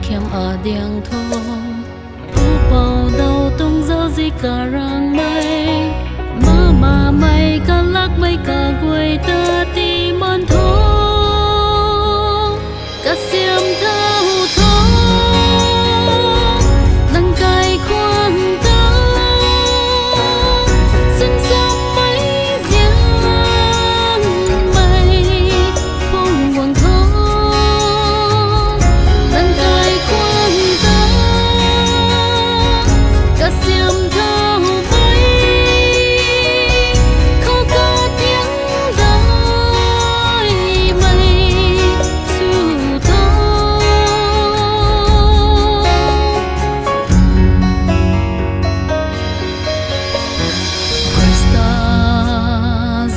khiêm ở điang thô u bầu đầu tung dấu gì cả răng mây mà mây cả lắc mây cả quay ta ti man thô cả xiêm thao thô nâng cài khoan ta xin sớm mấy giang mây không buồn thô nâng cài khoan ta cả xiêm thao mây khó có tiếng gọi mây su thô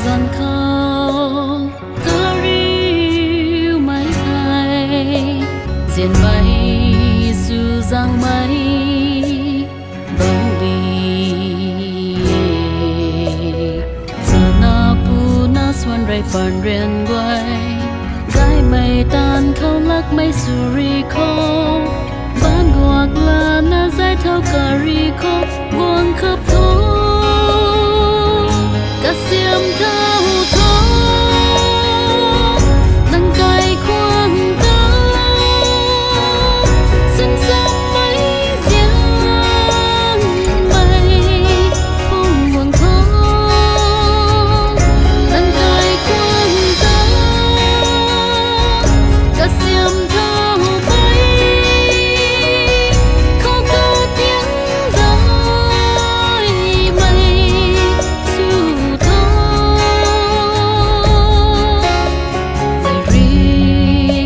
gian khao có riu máy hay diện bay su giang mây bông bì giờ na pu na xuân ray phản riêng quay gái mây tan khâu lắc mây su ri khô bán guộc là na dai thâu cà ri khô buông khắp thô cả xiêm thao thô nâng cài khoan ta xin sớm mấy giang mây không buồn thô nâng cài khoan ta cả xiêm thao mây khó có tiếng gọi mây su thô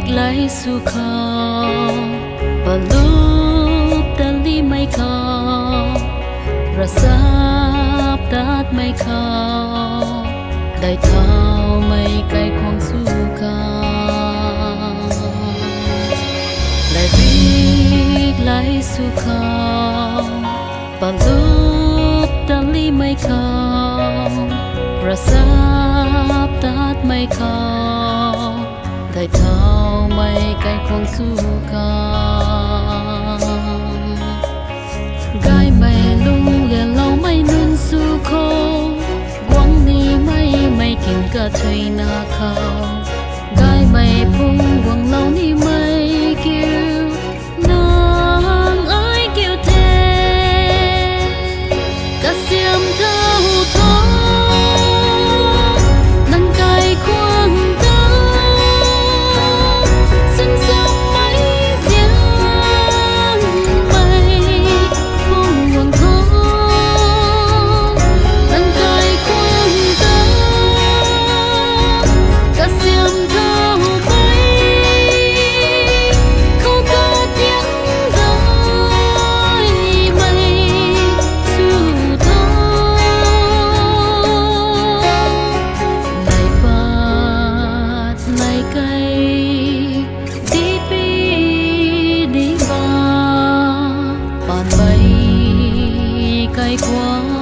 lại su khao và lúc ta li mây khao ra sắp tát mây khao đại thao mây cây khoang su khao lại viết lại su khao và lúc ta li mây khao ra sắp tát mây khao đại thao mây cây khoang su khao gai mây lung ghé lâu mây nun su khô quăng ni mây kim cả thuy na khao gai mây phung quăng lâu ni mây kêu nàng ơi kêu thề cả xiêm thao thô nâng cài khoan ta xin sớm mấy giang mây không buồn thô nâng cài khoan ta cả xiêm thao mây khó có tiếng gọi mây su thô này bát này cây đi pi đi ba bàn bay cây quá